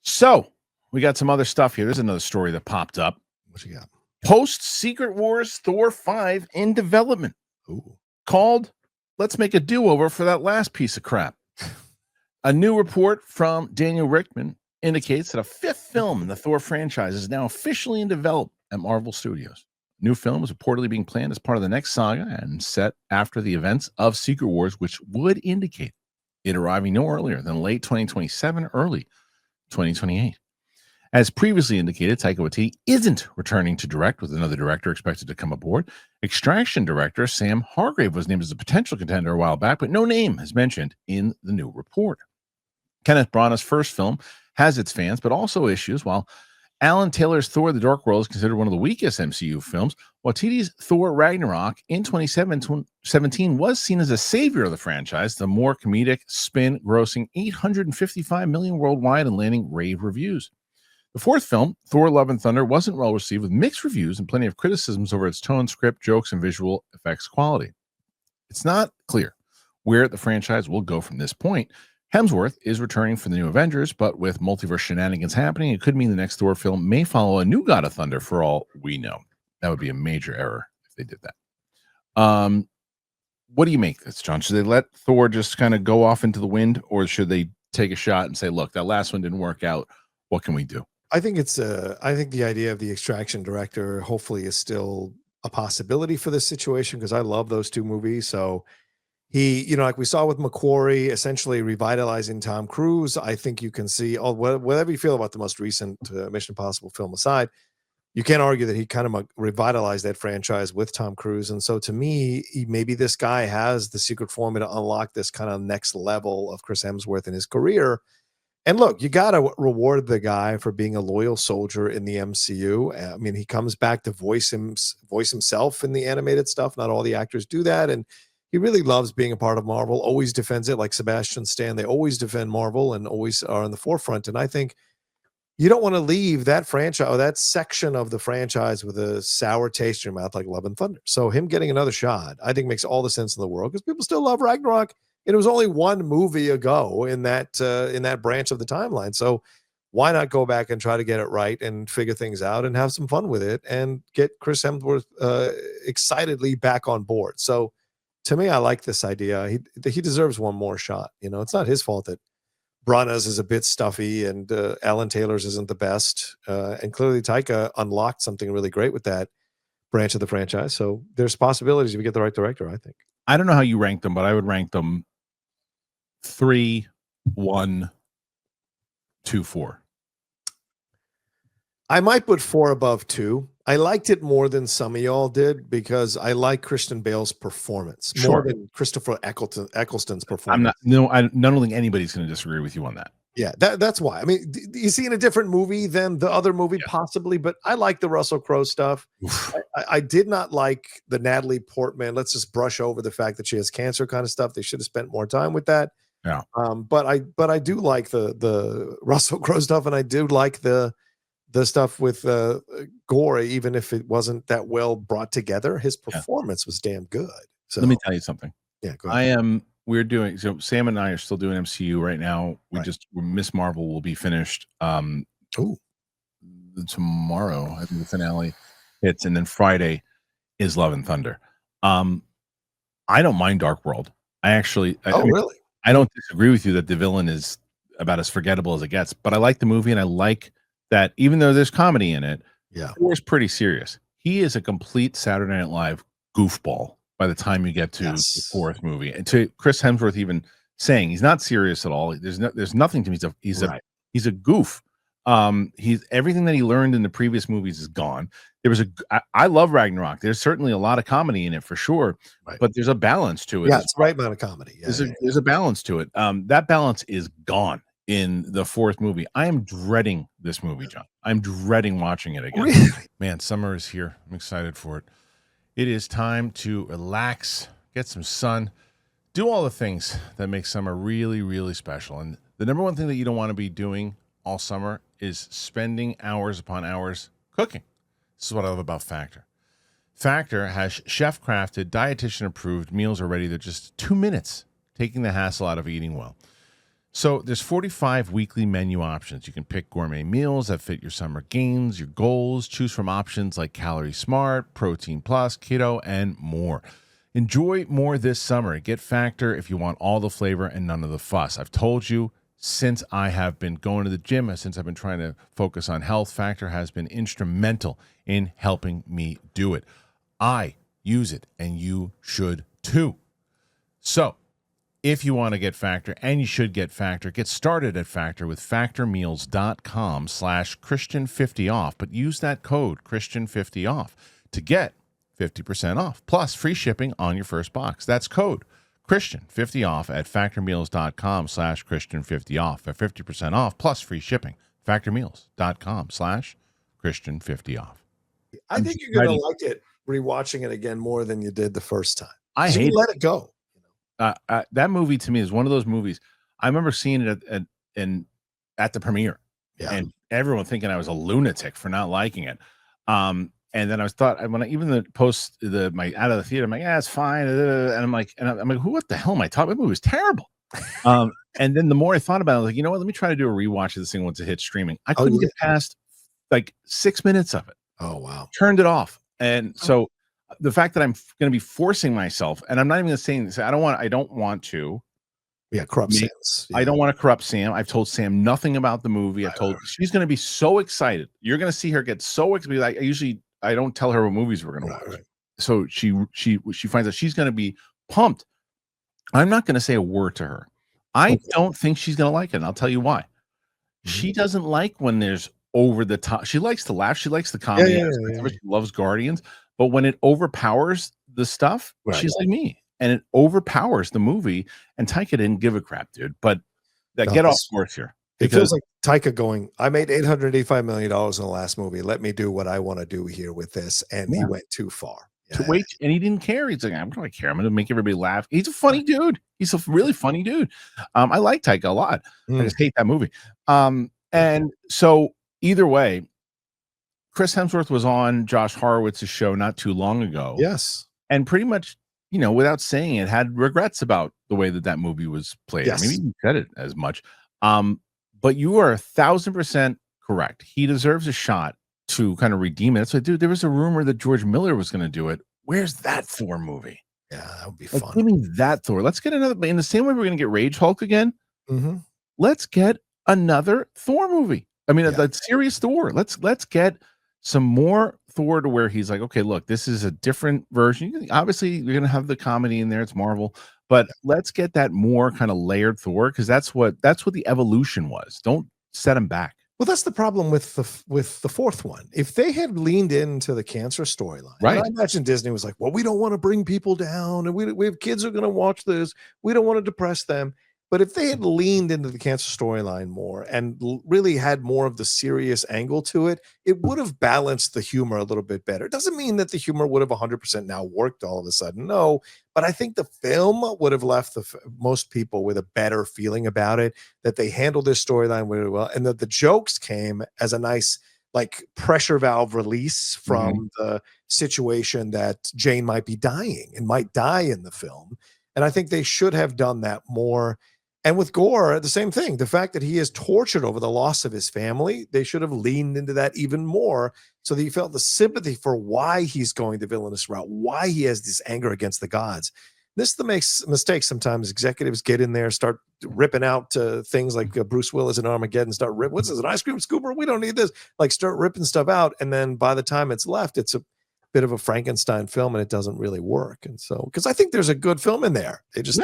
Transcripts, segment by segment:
So we got some other stuff here. There's another story that popped up. What you got? Post Secret Wars Thor 5 in development. Ooh. Called Let's Make a Do-Over for that last piece of crap. A new report from Daniel Richtman indicates that a fifth film in the Thor franchise is now officially in development at Marvel Studios. New film is reportedly being planned as part of the next saga and set after the events of Secret Wars, which would indicate it arriving no earlier than late 2027, early 2028. As previously indicated, Taika Waititi isn't returning to direct, with another director expected to come aboard. Extraction director Sam Hargrave was named as a potential contender a while back, but no name is mentioned in the new report. Kenneth Branagh's first film has its fans, but also issues. While Alan Taylor's Thor: The Dark World is considered one of the weakest MCU films, Waititi's Thor: Ragnarok in 2017 was seen as a savior of the franchise, the more comedic spin, grossing $855 million worldwide and landing rave reviews. The fourth film, Thor: Love and Thunder, wasn't well received, with mixed reviews and plenty of criticisms over its tone, script, jokes, and visual effects quality. It's not clear where the franchise will go from this point. Hemsworth is returning for the new Avengers, but with multiverse shenanigans happening, it could mean the next Thor film may follow a new God of Thunder for all we know. That would be a major error if they did that. What do you make this, John? Should they let Thor just kind of go off into the wind, or should they take a shot and say, look, that last one didn't work out. What can we do? I think I think the idea of the Extraction director hopefully is still a possibility for this situation, because I love those two movies. So he, like we saw with McQuarrie, essentially revitalizing Tom Cruise. I think you can see, whatever you feel about the most recent Mission Impossible film aside, you can't argue that he kind of revitalized that franchise with Tom Cruise. And so to me, maybe this guy has the secret formula to unlock this kind of next level of Chris Hemsworth in his career. And look, you got to reward the guy for being a loyal soldier in the MCU. I mean, he comes back to voice himself in the animated stuff. Not all the actors do that. And he really loves being a part of Marvel, always defends it, like Sebastian Stan. They always defend Marvel and always are in the forefront. And I think you don't want to leave that franchise or that section of the franchise with a sour taste in your mouth like Love and Thunder. So him getting another shot, I think, makes all the sense in the world, because people still love Ragnarok. It was only one movie ago in that branch of the timeline. So why not go back and try to get it right and figure things out and have some fun with it and get Chris Hemsworth excitedly back on board. So to me, I like this idea. He deserves one more shot. It's not his fault that Branagh's is a bit stuffy and Alan Taylor's isn't the best. And clearly Taika unlocked something really great with that branch of the franchise. So there's possibilities if you get the right director, I think. I don't know how you rank them, but I would rank them 3, 1, 2, 4. I might put 4 above 2. I liked it more than some of y'all did, because I like Christian Bale's performance more than Christopher Eccleston's performance. I don't think anybody's going to disagree with you on that. Yeah, that's why. I mean, you see in a different movie than the other movie, possibly, but I like the Russell Crowe stuff. I did not like the Natalie Portman, let's just brush over the fact that she has cancer kind of stuff. They should have spent more time with that. Yeah. But I do like the Russell Crowe stuff, and I do like the stuff with Gore, even if it wasn't that well brought together. His performance was damn good. So let me tell you something. Yeah, go ahead. We're doing, so Sam and I are still doing MCU right now. Miss Marvel will be finished tomorrow. I think the finale hits, and then Friday is Love and Thunder. I don't mind Dark World. Really? I don't disagree with you that the villain is about as forgettable as it gets, but I like the movie, and I like that even though there's comedy in it, Thor's pretty serious. He is a complete Saturday Night Live goofball by the time you get to the fourth movie. And to Chris Hemsworth even saying he's not serious at all. There's nothing to me. He's a goof. He's everything that he learned in the previous movies is gone. I love Ragnarok. There's certainly a lot of comedy in it for sure, but there's a balance to it. Yeah, it's the right amount of comedy. There's a balance to it. That balance is gone in the fourth movie. I am dreading this movie, John. I'm dreading watching it again. Really? Man, summer is here. I'm excited for it. It is time to relax, get some sun, do all the things that make summer really, really special. And the number one thing that you don't want to be doing all summer is spending hours upon hours cooking. This is what I love about Factor. Factor has chef-crafted, dietitian-approved meals are ready. They're just 2 minutes, taking the hassle out of eating well. So there's 45 weekly menu options. You can pick gourmet meals that fit your summer gains, your goals, choose from options like Calorie Smart, Protein Plus, Keto, and more. Enjoy more this summer. Get Factor if you want all the flavor and none of the fuss. I've told you since I have been going to the gym, since I've been trying to focus on health, Factor has been instrumental in helping me do it. I use it, and you should too. So, if you want to get Factor, and you should get Factor, get started at Factor with factormeals.com/Christian50off, but use that code Christian50off to get 50% off, plus free shipping on your first box. That's code Christian50off at factormeals.com/Christian50off for 50% off, plus free shipping. Factormeals.com/Christian50off. I think you're going to like it rewatching it again more than you did the first time. I hate let it go. That movie to me is one of those movies. I remember seeing it at the premiere, and everyone thinking I was a lunatic for not liking it. And then even the post my out of the theater, I'm like, yeah, it's fine. And I'm like, what the hell am I talking? That movie was terrible. And then the more I thought about it, I was like, you know what? Let me try to do a rewatch of this thing once it hits streaming. I couldn't get past like 6 minutes of it. Oh wow! Turned it off, and so the fact that I'm going to be forcing myself, and I'm not even going to say I don't want to. Yeah, corrupt Sam's. Yeah. I don't want to corrupt Sam. I've told Sam nothing about the movie. I've told she's going to be so excited. You're going to see her get so excited. Like I don't tell her what movies we're going to watch. Right. So she finds out she's going to be pumped. I'm not going to say a word to her. I don't think she's going to like it. And I'll tell you why. Mm-hmm. She doesn't like when there's over the top. She likes to laugh. She likes the comedy. She loves Guardians. But when it overpowers the stuff, she's like me. And it overpowers the movie. And Taika didn't give a crap, dude. But get off course here. It feels like Taika going, I made $885 million in the last movie. Let me do what I want to do here with this. And he went too far. And he didn't care. He's like, I'm going to care. I'm going to make everybody laugh. He's a funny dude. He's a really funny dude. I like Taika a lot. I just hate that movie. And so either way, Chris Hemsworth was on Josh Horowitz's show not too long ago. Yes. And pretty much, without saying it, had regrets about the way that movie was played. Yes. Maybe he said it as much. But you are 1,000% correct. He deserves a shot to kind of redeem it. That's like, dude, there was a rumor that George Miller was going to do it. Where's that Thor movie? Yeah, that would be fun. Give me that Thor. Let's get another. In the same way we're going to get Rage Hulk again. Mm-hmm. Let's get another Thor movie. I mean, a serious Thor. Let's get some more Thor to where he's like, okay, look, this is a different version. Obviously, you're going to have the comedy in there. It's Marvel, but let's get that more kind of layered Thor, because that's what the evolution was. Don't set him back. Well, that's the problem with the fourth one. If they had leaned into the cancer storyline, right? I imagine Disney was like, well, we don't want to bring people down, and we have kids who are going to watch this. We don't want to depress them. But if they had leaned into the cancer storyline more and really had more of the serious angle to it, it would have balanced the humor a little bit better. It doesn't mean that the humor would have 100% now worked all of a sudden. No, but I think the film would have left most people with a better feeling about it, that they handled this storyline really well, and that the jokes came as a nice like pressure valve release from the situation that Jane might be dying and might die in the film. And I think they should have done that more. And with Gore, the same thing. The fact that he is tortured over the loss of his family, they should have leaned into that even more so that you felt the sympathy for why he's going the villainous route, why he has this anger against the gods. This is the mistake sometimes executives get in there, start ripping out things like Bruce Willis in Armageddon, start ripping, what's this, an ice cream scooper? We don't need this. Like start ripping stuff out. And then by the time it's left, it's a bit of a Frankenstein film and it doesn't really work. And so, because I think there's a good film in there. They just...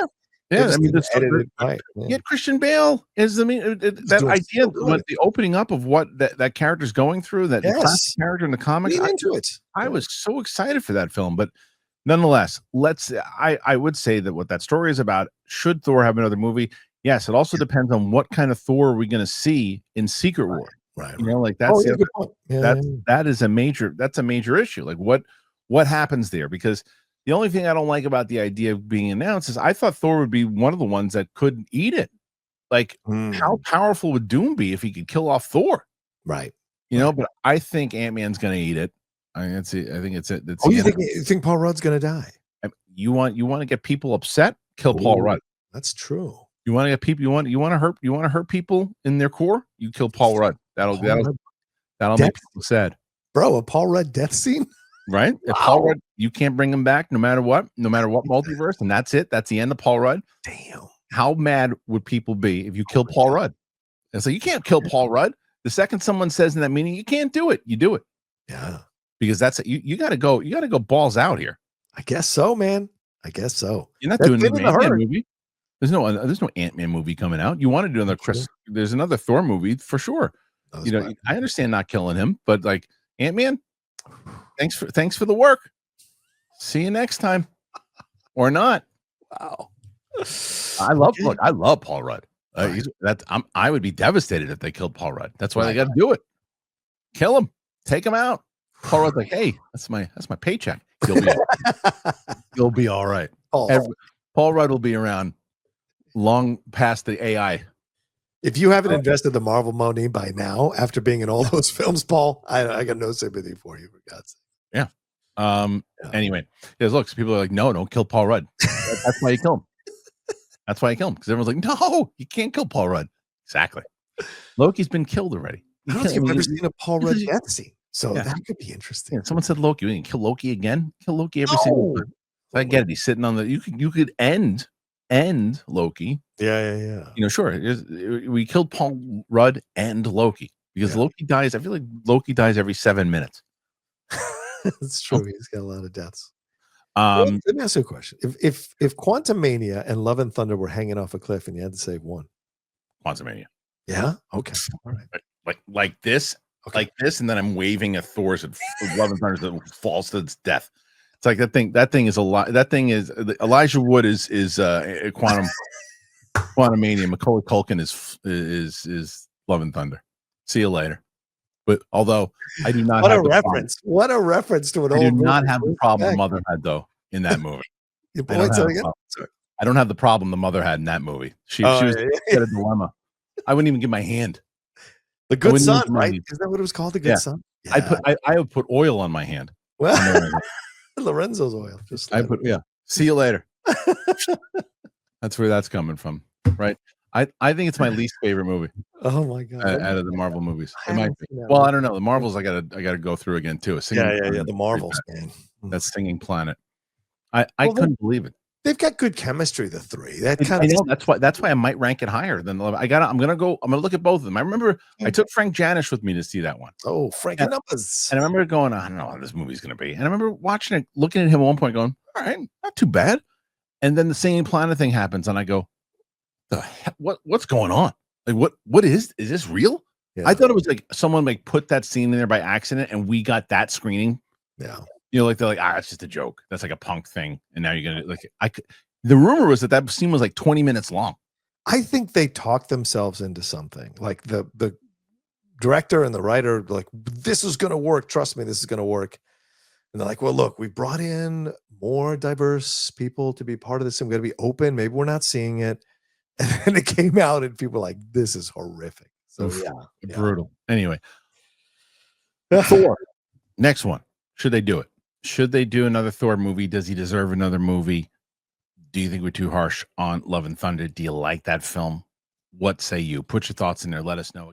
Yeah, I mean, yet Christian Bale is that idea, what the opening up of what that character's going through, that classic character in the comics. I was so excited for that film, but nonetheless, I would say that what that story is about. Should Thor have another movie? Yes, it also depends on what kind of Thor are we going to see in Secret War. Right. Like that's that is a major issue. Like what happens there? Because the only thing I don't like about the idea of being announced is I thought Thor would be one of the ones that could eat it. Like, how powerful would Doom be if he could kill off Thor? Right. But I think Ant-Man's going to eat it. I mean, that's it. I think it's it. You think Paul Rudd's going to die? You want to get people upset? Kill Paul Rudd. That's true. You want to get people. You want to hurt people in their core. You kill Paul Rudd. That'll make people sad. Bro, a Paul Rudd death scene? Right? If Paul Rudd, you can't bring him back no matter what multiverse, and that's it. That's the end of Paul Rudd. Damn. How mad would people be if you kill Paul Rudd? And so you can't kill Paul Rudd. The second someone says in that meeting, you can't do it, you do it. Yeah. Because that's you gotta go balls out here. I guess so, man. I guess so. You're not doing an Ant-Man movie. There's no Ant-Man movie coming out. You want to do another there's another Thor movie for sure. I understand not killing him, but like Ant-Man, thanks for the work. See you next time. Or not. Wow. I love Paul Rudd. I would be devastated if they killed Paul Rudd. That's why they got to do it. Kill him. Take him out. Paul Rudd's like, hey, that's my paycheck. You'll be all right. Paul Rudd will be around long past the AI. If you haven't invested the Marvel money by now, after being in all those films, Paul, I got no sympathy for you, for God's sake. Yeah. Anyway, look, people are like, no, don't kill Paul Rudd. That's why you kill him. That's why I kill him, because everyone's like, no, you can't kill Paul Rudd. Exactly. Loki's been killed already. I don't think I've ever seen a Paul Rudd death scene, so that could be interesting. Yeah, someone said Loki. We didn't kill Loki again. Kill Loki every single time. I get it. He's sitting on the. You could end Loki. Yeah. Sure. We killed Paul Rudd and Loki because Loki dies. I feel like Loki dies every 7 minutes. That's true. He's got a lot of deaths. Let me ask you a question. If Quantumania and Love and Thunder were hanging off a cliff and you had to save one, Quantumania. Yeah. Okay. All right. Like this, and then I'm waving at Thor's Love and Thunder that falls to its death. It's like that thing. That thing is a lot. That thing is Elijah Wood is Quantumania. Macaulay Culkin is Love and Thunder. See you later. But although I do not have what a reference to an old. I do not have the problem the mother had though in that movie. I don't have the problem the mother had in that movie. She was at a dilemma. I wouldn't even give my hand. The Good Son, right? Is that what it was called? The Good Son. Yeah. I would put oil on my hand. Well, Lorenzo's oil. See you later. That's where that's coming from, right? I think it's my least favorite movie. Oh my God! Out of the Marvel movies, it might be. Well, I don't know. The Marvels, I gotta go through again too. The Marvels, man. That Singing Planet. I couldn't believe it. They've got good chemistry. The three. That's why I might rank it higher than Love. I'm gonna look at both of them. I remember I took Frank Janish with me to see that one. Oh, Frankie Numbers. And I remember going, I don't know how this movie's gonna be. And I remember watching it, looking at him at one point, going, all right, not too bad. And then the Singing Planet thing happens, and I go, the heck, what's going on? Like what is this real? Yeah. I thought it was like someone like put that scene in there by accident and we got that screening. Yeah. Like they're like, it's just a joke. That's like a punk thing. And now you're gonna the rumor was that scene was like 20 minutes long. I think they talked themselves into something. Like the director and the writer, like, this is gonna work. Trust me, this is gonna work. And they're like, well, look, we brought in more diverse people to be part of this. I'm gonna be open. Maybe we're not seeing it. And then it came out and people were like, this is horrific. So brutal. Anyway. Thor. Next one. Should they do it? Should they do another Thor movie? Does he deserve another movie? Do you think we're too harsh on Love and Thunder? Do you like that film? What say you? Put your thoughts in there. Let us know.